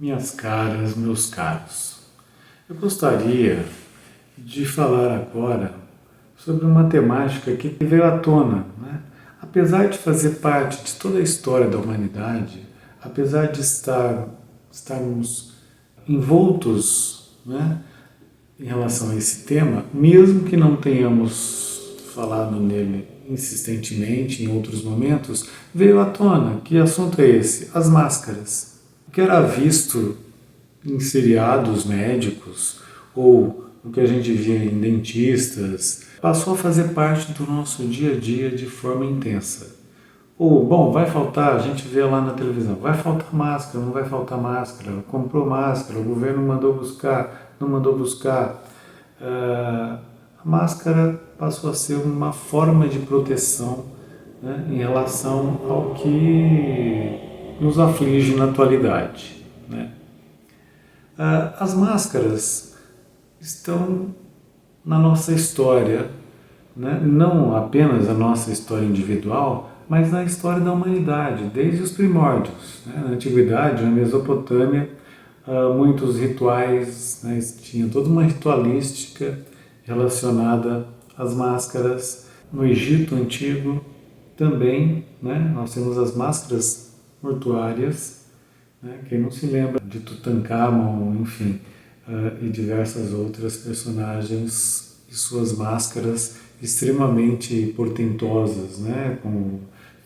Minhas caras, meus caros, eu gostaria de falar agora sobre uma temática que veio à tona, né? Apesar de fazer parte de toda a história da humanidade, apesar de estarmos envoltos, né, em relação a esse tema, mesmo que não tenhamos falado nele insistentemente em outros momentos, veio à tona. Que assunto é esse? As máscaras. O que era visto em seriados médicos ou o que a gente via em dentistas passou a fazer parte do nosso dia a dia de forma intensa. Ou, bom, vai faltar, a gente vê lá na televisão, vai faltar máscara, não vai faltar máscara, comprou máscara, o governo mandou buscar, não mandou buscar. A máscara passou a ser uma forma de proteção, né, em relação ao que nos aflige na atualidade, né? As máscaras estão na nossa história, né? Não apenas a nossa história individual, mas na história da humanidade, desde os primórdios, né? Na antiguidade, na Mesopotâmia, muitos rituais, né? Tinha toda uma ritualística relacionada às máscaras. No Egito Antigo também, né? Nós temos as máscaras mortuárias, né? Quem não se lembra de Tutancâmon, enfim, e diversas outras personagens e suas máscaras extremamente portentosas, né?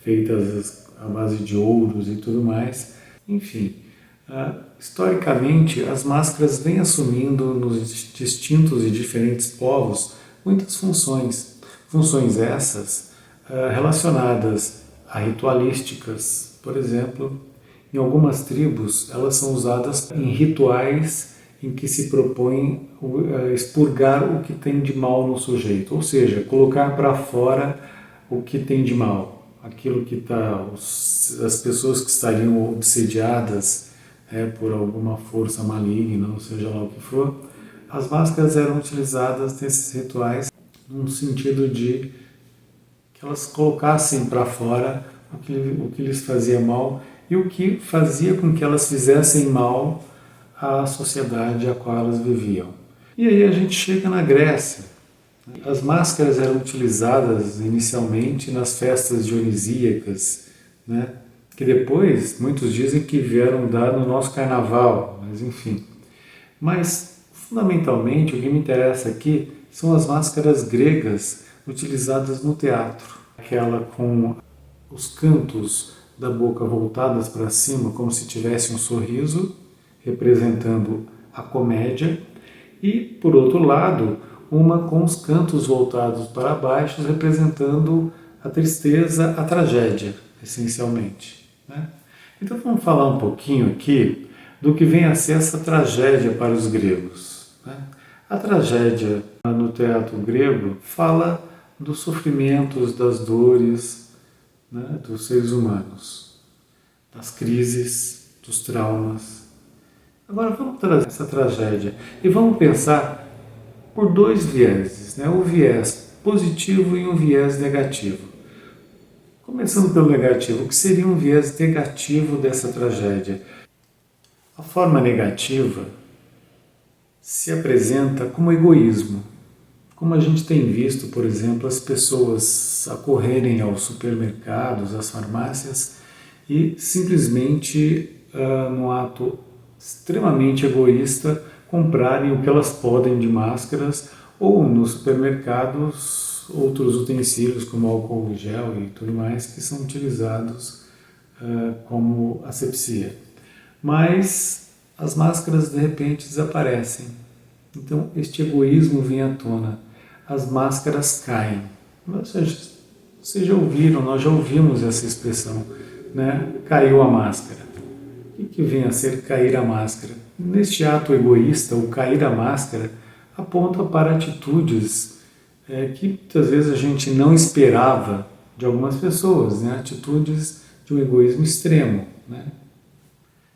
Feitas à base de ouros e tudo mais. Enfim, historicamente, as máscaras vêm assumindo nos distintos e diferentes povos muitas funções. Funções essas relacionadas a ritualísticas. Por exemplo, em algumas tribos, elas são usadas em rituais em que se propõe expurgar o que tem de mal no sujeito, ou seja, colocar para fora o que tem de mal, aquilo que as pessoas que estariam obsediadas por alguma força maligna, ou seja lá o que for. As máscaras eram utilizadas nesses rituais no sentido de que elas colocassem para fora o que lhes fazia mal e o que fazia com que elas fizessem mal à sociedade a qual elas viviam. E aí a gente chega na Grécia. As máscaras eram utilizadas inicialmente nas festas dionisíacas, né? Que depois muitos dizem que vieram dar no nosso carnaval, mas enfim. Mas fundamentalmente o que me interessa aqui são as máscaras gregas utilizadas no teatro. Aquela com os cantos da boca voltadas para cima, como se tivesse um sorriso, representando a comédia, e, por outro lado, uma com os cantos voltados para baixo, representando a tristeza, a tragédia, essencialmente, né? Então vamos falar um pouquinho aqui do que vem a ser essa tragédia para os gregos, né? A tragédia no teatro grego fala dos sofrimentos, das dores, né, dos seres humanos, das crises, dos traumas. Agora vamos trazer essa tragédia e vamos pensar por dois vieses, né? O viés positivo e um viés negativo. Começando pelo negativo, o que seria um viés negativo dessa tragédia? A forma negativa se apresenta como egoísmo. Como a gente tem visto, por exemplo, as pessoas acorrerem aos supermercados, às farmácias e simplesmente, num ato extremamente egoísta, comprarem o que elas podem de máscaras ou nos supermercados outros utensílios como álcool gel e tudo mais que são utilizados como asepsia. Mas as máscaras de repente desaparecem. Então este egoísmo vem à tona. As máscaras caem. Vocês já ouviram, nós já ouvimos essa expressão, né? Caiu a máscara. O que vem a ser cair a máscara? Neste ato egoísta, o cair a máscara aponta para atitudes que muitas vezes a gente não esperava de algumas pessoas, né? Atitudes de um egoísmo extremo, né?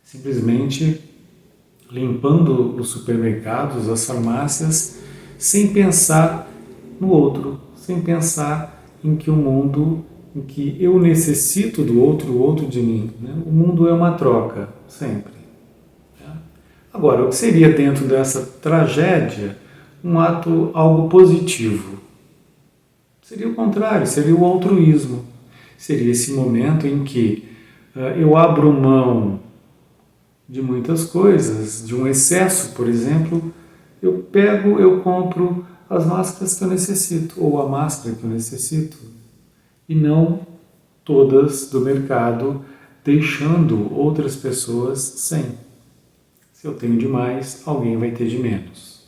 Simplesmente limpando os supermercados, as farmácias, sem pensar no outro, sem pensar em que o mundo, em que eu necessito do outro, o outro de mim, né? O mundo é uma troca, sempre. Agora, o que seria dentro dessa tragédia um ato, algo positivo? Seria o contrário, seria o altruísmo. Seria esse momento em que eu abro mão de muitas coisas, de um excesso, por exemplo, eu compro as máscaras que eu necessito, ou a máscara que eu necessito, e não todas do mercado, deixando outras pessoas sem. Se eu tenho demais, alguém vai ter de menos.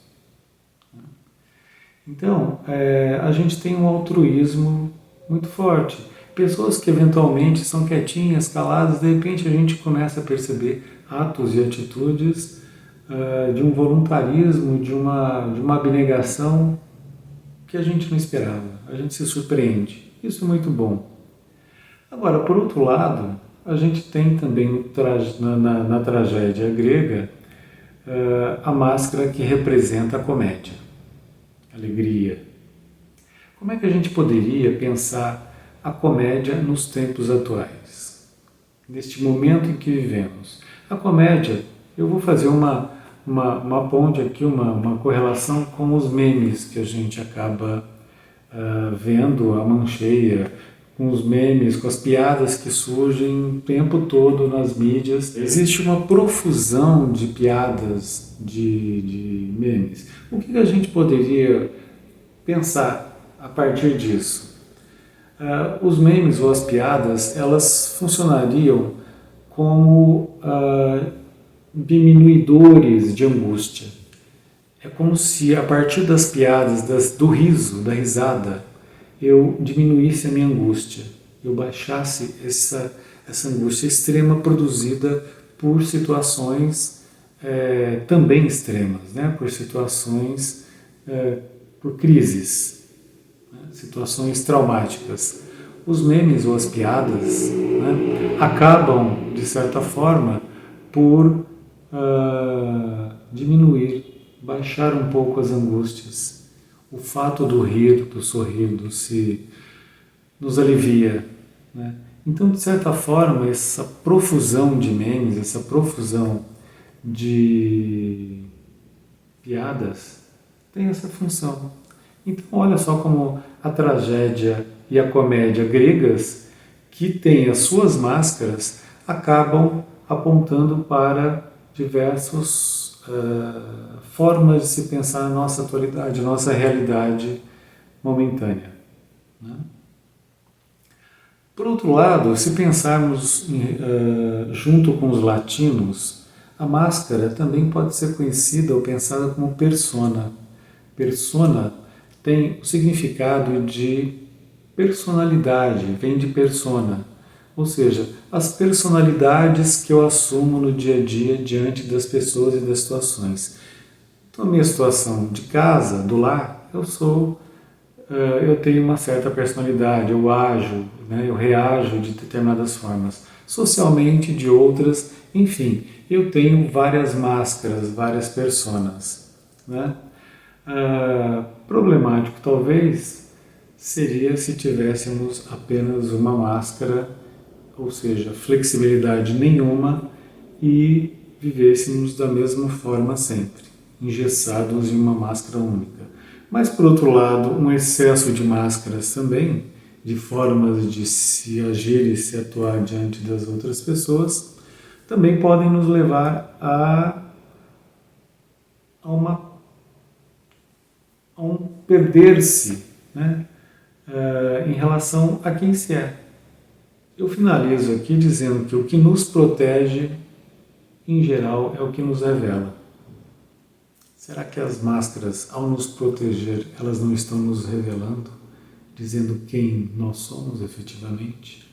Então, a gente tem um altruísmo muito forte. Pessoas que eventualmente são quietinhas, caladas, de repente a gente começa a perceber atos e atitudes de um voluntarismo, de uma abnegação que a gente não esperava. A gente se surpreende. Isso é muito bom. Agora, por outro lado, a gente tem também na tragédia grega a máscara que representa a comédia, a alegria. Como é que a gente poderia pensar a comédia nos tempos atuais? Neste momento em que vivemos. A comédia, eu vou fazer uma ponte aqui, uma correlação com os memes que a gente acaba vendo a mão cheia, com os memes, com as piadas que surgem o tempo todo nas mídias. Existe uma profusão de piadas, de memes. O que a gente poderia pensar a partir disso? Os memes ou as piadas, elas funcionariam como diminuidores de angústia. É como se a partir das piadas, do riso, da risada, eu diminuísse a minha angústia, eu baixasse essa angústia extrema produzida por situações também extremas, né? Por situações, por crises, né? Situações traumáticas. Os memes ou as piadas, né, acabam, de certa forma, por diminuir, baixar um pouco as angústias. O fato do rir, do sorrir, nos alivia, né? Então, de certa forma, essa profusão de memes, essa profusão de piadas tem essa função. Então, olha só como a tragédia e a comédia gregas, que têm as suas máscaras, acabam apontando para diversos formas de se pensar a nossa atualidade, a nossa realidade momentânea, né? Por outro lado, se pensarmos junto com os latinos, a máscara também pode ser conhecida ou pensada como persona. Persona tem o significado de personalidade, vem de persona, ou seja, as personalidades que eu assumo no dia a dia diante das pessoas e das situações. Então, a minha situação de casa, do lar, eu tenho uma certa personalidade, eu ajo, né, eu reajo de determinadas formas, socialmente de outras, enfim, eu tenho várias máscaras, várias personas, né? Problemático talvez seria se tivéssemos apenas uma máscara, ou seja, flexibilidade nenhuma, e vivêssemos da mesma forma sempre, engessados em uma máscara única. Mas, por outro lado, um excesso de máscaras também, de formas de se agir e se atuar diante das outras pessoas, também podem nos levar a um perder-se, né, em relação a quem se é. Eu finalizo aqui dizendo que o que nos protege, em geral, é o que nos revela. Será que as máscaras, ao nos proteger, elas não estão nos revelando, dizendo quem nós somos efetivamente?